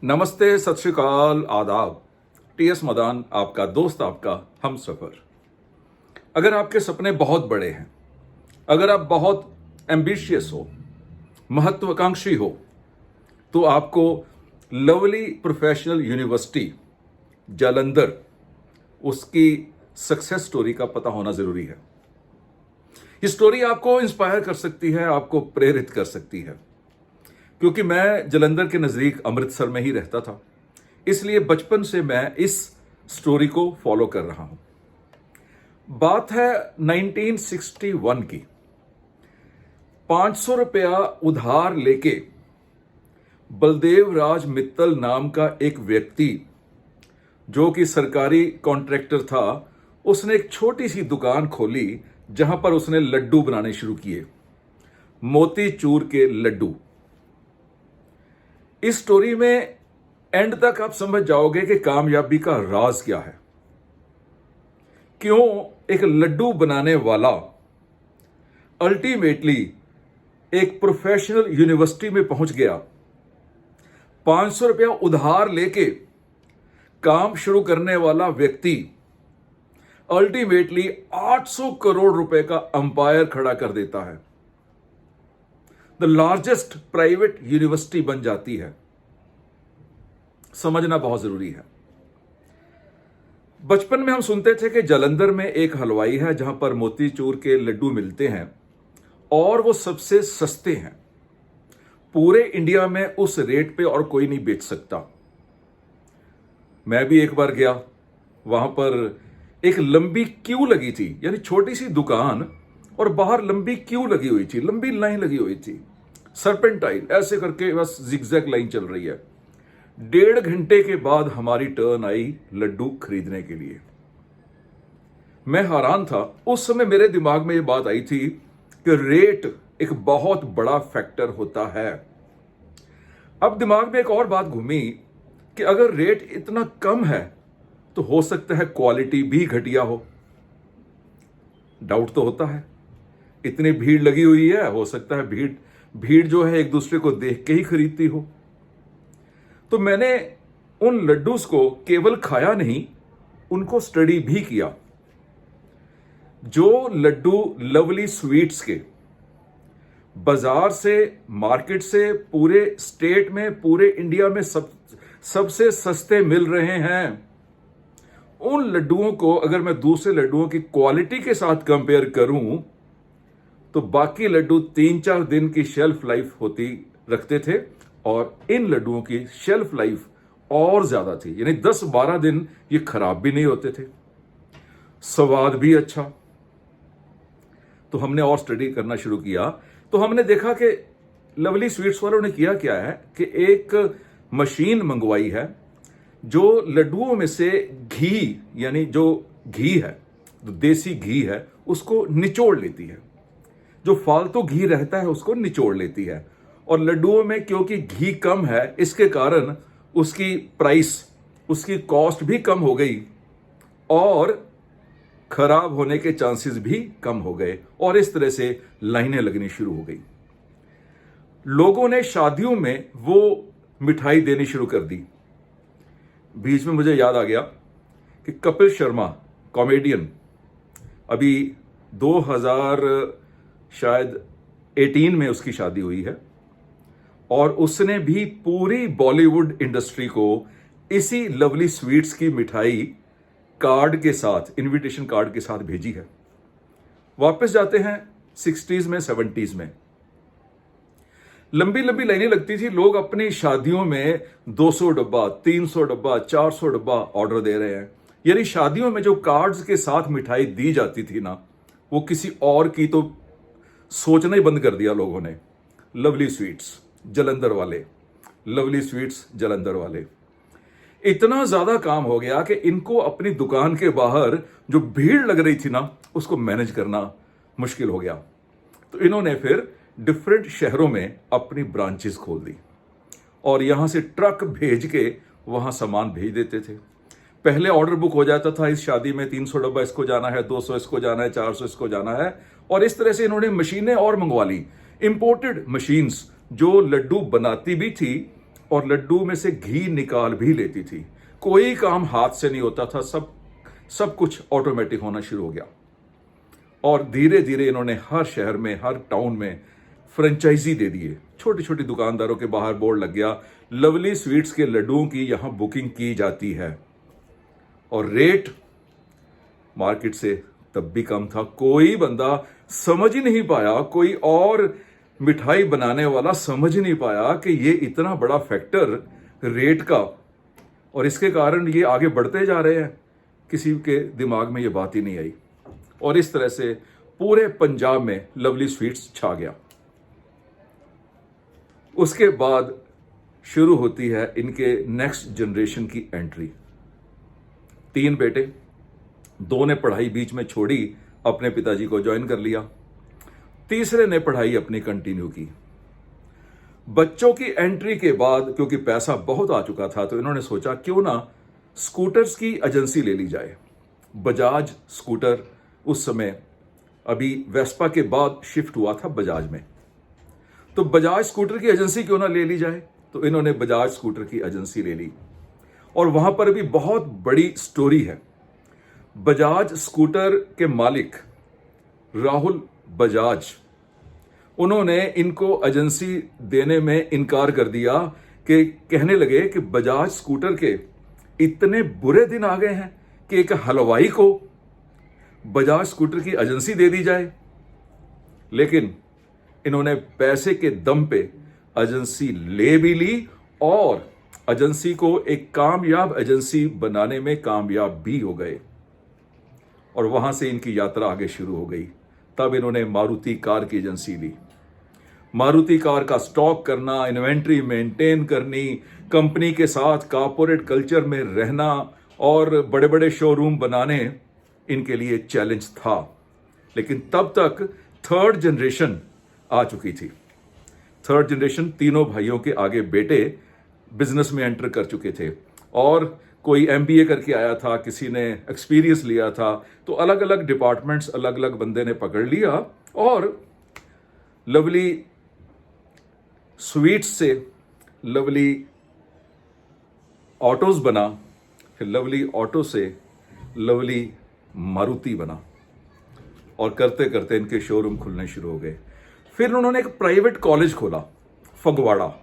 नमस्ते, सत श्री अकाल, आदाब। टीएस मदान आपका दोस्त, आपका हम सफर। अगर आपके सपने बहुत बड़े हैं, अगर आप बहुत एम्बिशियस हो, महत्वाकांक्षी हो, तो आपको लवली प्रोफेशनल यूनिवर्सिटी जालंधर उसकी सक्सेस स्टोरी का पता होना जरूरी है। ये स्टोरी आपको इंस्पायर कर सकती है, आपको प्रेरित कर सकती है। क्योंकि मैं जालंधर के नज़दीक अमृतसर में ही रहता था, इसलिए बचपन से मैं इस स्टोरी को फॉलो कर रहा हूं। बात है 1961 की। 500 रुपया उधार लेके बलदेव राज मित्तल नाम का एक व्यक्ति, जो कि सरकारी कॉन्ट्रैक्टर था, उसने एक छोटी सी दुकान खोली जहां पर उसने लड्डू बनाने शुरू किए, मोतीचूर के लड्डू। इस स्टोरी में एंड तक आप समझ जाओगे कि कामयाबी का राज क्या है। क्यों एक लड्डू बनाने वाला अल्टीमेटली एक प्रोफेशनल यूनिवर्सिटी में पहुंच गया। 500 रुपया उधार लेके काम शुरू करने वाला व्यक्ति अल्टीमेटली 800 करोड़ रुपए का अंपायर खड़ा कर देता है। द लार्जेस्ट प्राइवेट यूनिवर्सिटी बन जाती है। समझना बहुत जरूरी है। बचपन में हम सुनते थे कि जालंधर में एक हलवाई है जहां पर मोतीचूर के लड्डू मिलते हैं और वो सबसे सस्ते हैं। पूरे इंडिया में उस रेट पे और कोई नहीं बेच सकता। मैं भी एक बार गया, वहां पर एक लंबी क्यू लगी थी, यानी छोटी सी दुकान और बाहर लंबी क्यू लगी हुई थी, लंबी लाइन लगी हुई थी, सर्पेंटाइन ऐसे करके बस जिगजैग लाइन चल रही है। 1.5 घंटे के बाद हमारी टर्न आई लड्डू खरीदने के लिए। मैं हैरान था। उस समय मेरे दिमाग में यह बात आई थी कि रेट एक बहुत बड़ा फैक्टर होता है। अब दिमाग में एक और बात घूमी कि अगर रेट इतना कम है तो हो सकता है क्वालिटी भी घटिया हो। डाउट तो होता है। इतनी भीड़ लगी हुई है, हो सकता है भीड़ जो है एक दूसरे को देख के ही खरीदती हो। तो मैंने उन लड्डूस को केवल खाया नहीं, उनको स्टडी भी किया। जो लड्डू लवली स्वीट्स के बाजार से, मार्केट से, पूरे स्टेट में, पूरे इंडिया में सबसे सस्ते मिल रहे हैं, उन लड्डुओं को अगर मैं दूसरे लड्डुओं की क्वालिटी के साथ कंपेयर करूं तो बाकी लड्डू 3-4 दिन की शेल्फ लाइफ होती रखते थे और इन लड्डुओं की शेल्फ लाइफ और ज्यादा थी, यानी 10-12 दिन ये खराब भी नहीं होते थे। स्वाद भी अच्छा। तो हमने और स्टडी करना शुरू किया तो हमने देखा कि लवली स्वीट्स वालों ने किया क्या है कि एक मशीन मंगवाई है जो लड्डुओं में से घी, यानी जो घी है, जो देसी घी है, उसको निचोड़ लेती है। जो फालतू घी रहता है उसको निचोड़ लेती है। और लड्डुओं में क्योंकि घी कम है, इसके कारण उसकी प्राइस, उसकी कॉस्ट भी कम हो गई और खराब होने के चांसेस भी कम हो गए। और इस तरह से लाइनें लगनी शुरू हो गई। लोगों ने शादियों में वो मिठाई देनी शुरू कर दी। बीच में मुझे याद आ गया कि कपिल शर्मा कॉमेडियन, अभी 2018 में उसकी शादी हुई है और उसने भी पूरी बॉलीवुड इंडस्ट्री को इसी लवली स्वीट्स की मिठाई कार्ड के साथ, इनविटेशन कार्ड के साथ भेजी है। वापस जाते हैं 60s में, 70s में। लंबी लंबी लाइनें लगती थी। लोग अपनी शादियों में 200 डब्बा, 300 डब्बा, 400 डब्बा ऑर्डर दे रहे हैं। यानी शादियों में जो कार्ड्स के साथ मिठाई दी जाती थी ना, वो किसी और की तो सोचना ही बंद कर दिया लोगों ने। लवली स्वीट्स जालंधर वाले, लवली स्वीट्स जालंधर वाले, इतना ज्यादा काम हो गया कि इनको अपनी दुकान के बाहर जो भीड़ लग रही थी ना, उसको मैनेज करना मुश्किल हो गया। तो इन्होंने फिर डिफरेंट शहरों में अपनी ब्रांचेस खोल दी और यहां से ट्रक भेज के वहां सामान भेज देते थे। पहले ऑर्डर बुक हो जाता था, इस शादी में 300 डब्बा इसको जाना है, 200 इसको जाना है, 400 इसको जाना है, और इस तरह से इन्होंने मशीनें और मंगवा ली, इंपोर्टेड मशीन्स जो लड्डू बनाती भी थी और लड्डू में से घी निकाल भी लेती थी। कोई काम हाथ से नहीं होता था, सब कुछ ऑटोमेटिक होना शुरू हो गया। और धीरे धीरे इन्होंने हर शहर में, हर टाउन में फ्रेंचाइजी दे दिए। छोटी छोटी दुकानदारों के बाहर बोर्ड लग गया, लवली स्वीट्स के लड्डुओं की यहां बुकिंग की जाती है। और रेट मार्केट से तब भी कम था। कोई बंदा समझ ही नहीं पाया, कोई और मिठाई बनाने वाला समझ ही नहीं पाया कि ये इतना बड़ा फैक्टर रेट का, और इसके कारण ये आगे बढ़ते जा रहे हैं। किसी के दिमाग में ये बात ही नहीं आई। और इस तरह से पूरे पंजाब में लवली स्वीट्स छा गया। उसके बाद शुरू होती है इनके नेक्स्ट जनरेशन की एंट्री। 3 बेटे, 2 ने पढ़ाई बीच में छोड़ी, अपने पिताजी को ज्वाइन कर लिया। तीसरे ने पढ़ाई अपनी कंटिन्यू की। बच्चों की एंट्री के बाद क्योंकि पैसा बहुत आ चुका था, तो इन्होंने सोचा क्यों ना स्कूटर्स की एजेंसी ले ली जाए। बजाज स्कूटर उस समय, अभी वेस्पा के बाद शिफ्ट हुआ था बजाज में, तो बजाज स्कूटर की एजेंसी क्यों ना ले ली जाए। तो इन्होंने बजाज स्कूटर की एजेंसी ले ली। और वहां पर भी बहुत बड़ी स्टोरी है। बजाज स्कूटर के मालिक राहुल बजाज, उन्होंने इनको एजेंसी देने में इनकार कर दिया कि कहने लगे कि बजाज स्कूटर के इतने बुरे दिन आ गए हैं कि एक हलवाई को बजाज स्कूटर की एजेंसी दे दी जाए। लेकिन इन्होंने पैसे के दम पे एजेंसी ले भी ली और एजेंसी को एक कामयाब एजेंसी बनाने में कामयाब भी हो गए। और वहां से इनकी यात्रा आगे शुरू हो गई। तब इन्होंने मारुति कार की एजेंसी ली। मारुति कार का स्टॉक करना, इन्वेंट्री मेंटेन करनी, कंपनी के साथ कॉर्पोरेट कल्चर में रहना और बड़े बड़े शोरूम बनाने इनके लिए चैलेंज था। लेकिन तब तक 3rd जनरेशन आ चुकी थी। 3rd जनरेशन, तीनों भाइयों के आगे बेटे बिजनेस में एंटर कर चुके थे। और कोई MBA करके आया था, किसी ने एक्सपीरियंस लिया था। तो अलग अलग डिपार्टमेंट्स, अलग अलग बंदे ने पकड़ लिया और लवली स्वीट्स से लवली ऑटोज बना, फिर लवली ऑटो से लवली मारुति बना। और करते करते इनके शोरूम खुलने शुरू हो गए। फिर उन्होंने एक प्राइवेट कॉलेज खोला फगवाड़ा,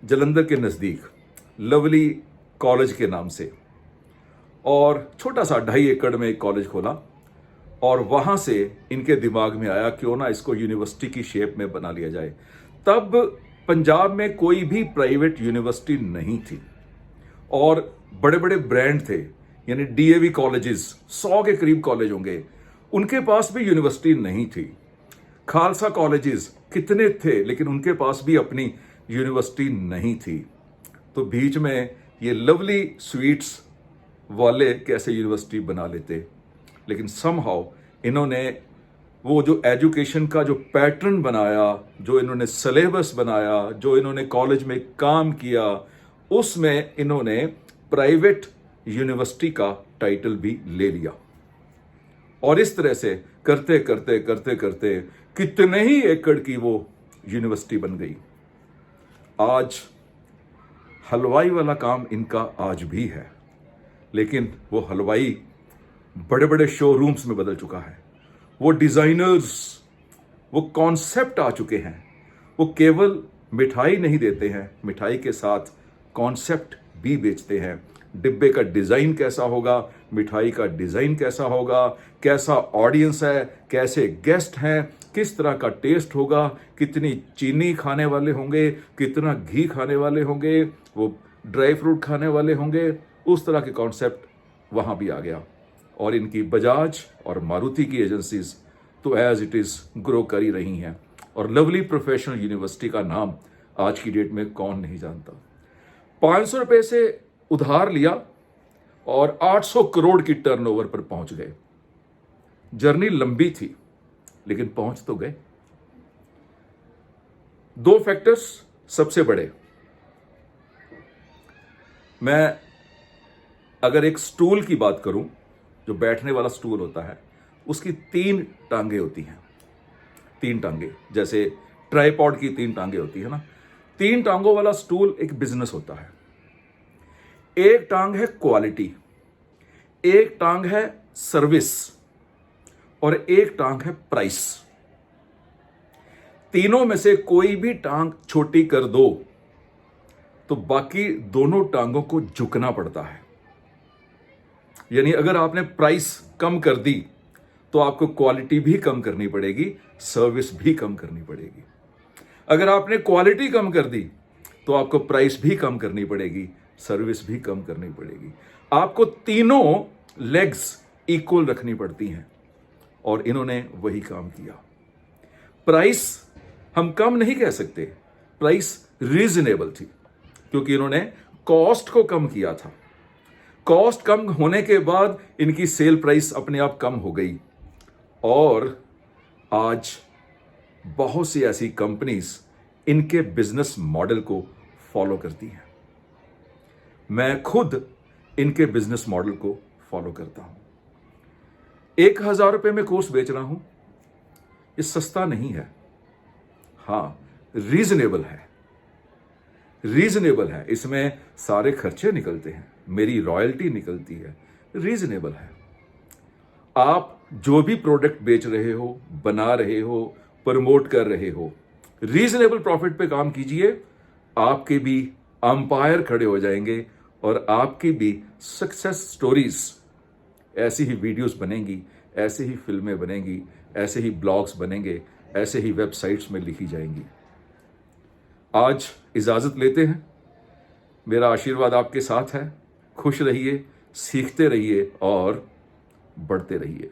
जलंधर के नजदीक, लवली कॉलेज के नाम से। और छोटा सा 2.5 एकड़ में एक कॉलेज खोला। और वहां से इनके दिमाग में आया क्यों ना इसको यूनिवर्सिटी की शेप में बना लिया जाए। तब पंजाब में कोई भी प्राइवेट यूनिवर्सिटी नहीं थी और बड़े बड़े ब्रांड थे, यानी DAV कॉलेजेस, 100 के करीब कॉलेज होंगे, उनके पास भी यूनिवर्सिटी नहीं थी। खालसा कॉलेजेस कितने थे, लेकिन उनके पास भी अपनी यूनिवर्सिटी नहीं थी। तो बीच में ये लवली स्वीट्स वाले कैसे यूनिवर्सिटी बना लेते। लेकिन समहाउ इन्होंने वो जो एजुकेशन का जो पैटर्न बनाया, जो इन्होंने सिलेबस बनाया, जो इन्होंने कॉलेज में काम किया, उसमें इन्होंने प्राइवेट यूनिवर्सिटी का टाइटल भी ले लिया। और इस तरह से करते करते करते करते कितने ही एकड़ की वो यूनिवर्सिटी बन गई। आज हलवाई वाला काम इनका आज भी है, लेकिन वो हलवाई बड़े बड़े शोरूम्स में बदल चुका है। वो डिजाइनर्स, वो कॉन्सेप्ट आ चुके हैं। वो केवल मिठाई नहीं देते हैं, मिठाई के साथ कॉन्सेप्ट भी बेचते हैं। डिब्बे का डिजाइन कैसा होगा, मिठाई का डिजाइन कैसा होगा, कैसा ऑडियंस है, कैसे गेस्ट हैं, किस तरह का टेस्ट होगा, कितनी चीनी खाने वाले होंगे, कितना घी खाने वाले होंगे, वो ड्राई फ्रूट खाने वाले होंगे, उस तरह के कॉन्सेप्ट वहां भी आ गया। और इनकी बजाज और मारुति की एजेंसीज तो एज इट इज ग्रो कर ही रही हैं। और लवली प्रोफेशनल यूनिवर्सिटी का नाम आज की डेट में कौन नहीं जानता। 500 रुपए से उधार लिया और 800 करोड़ की टर्नओवर पर पहुंच गए। जर्नी लंबी थी, लेकिन पहुंच तो गए। 2 फैक्टर्स सबसे बड़े। मैं अगर एक स्टूल की बात करूं, जो बैठने वाला स्टूल होता है, उसकी 3 टांगे होती हैं। 3 टांगे, जैसे ट्राइपॉड की 3 टांगे होती है ना, 3 टांगों वाला स्टूल एक बिजनेस होता है। एक टांग है क्वालिटी, एक टांग है सर्विस और एक टांग है प्राइस। तीनों में से कोई भी टांग छोटी कर दो तो बाकी दोनों टांगों को झुकना पड़ता है। यानी अगर आपने प्राइस कम कर दी तो आपको क्वालिटी भी कम करनी पड़ेगी, सर्विस भी कम करनी पड़ेगी। अगर आपने क्वालिटी कम कर दी तो आपको प्राइस भी कम करनी पड़ेगी, सर्विस भी कम करनी पड़ेगी। आपको तीनों लेग्स इक्वल रखनी पड़ती हैं और इन्होंने वही काम किया। प्राइस हम कम नहीं कह सकते, प्राइस रीजनेबल थी क्योंकि इन्होंने कॉस्ट को कम किया था। कॉस्ट कम होने के बाद इनकी सेल प्राइस अपने आप कम हो गई और आज बहुत सी ऐसी कंपनीज इनके बिजनेस मॉडल को फॉलो करती हैं। मैं खुद इनके बिजनेस मॉडल को फॉलो करता हूं। 1000 रुपए में कोर्स बेच रहा हूं, ये सस्ता नहीं है, हां रीजनेबल है। रीजनेबल है, इसमें सारे खर्चे निकलते हैं, मेरी रॉयल्टी निकलती है, रीजनेबल है। आप जो भी प्रोडक्ट बेच रहे हो, बना रहे हो, प्रमोट कर रहे हो, रीजनेबल प्रॉफिट पे काम कीजिए। आपके भी अंपायर खड़े हो जाएंगे और आपकी भी सक्सेस स्टोरीज, ऐसी ही वीडियोस बनेंगी, ऐसे ही फिल्में बनेंगी, ऐसे ही ब्लॉग्स बनेंगे, ऐसे ही वेबसाइट्स में लिखी जाएंगी। आज इजाजत लेते हैं। मेरा आशीर्वाद आपके साथ है। खुश रहिए, सीखते रहिए और बढ़ते रहिए।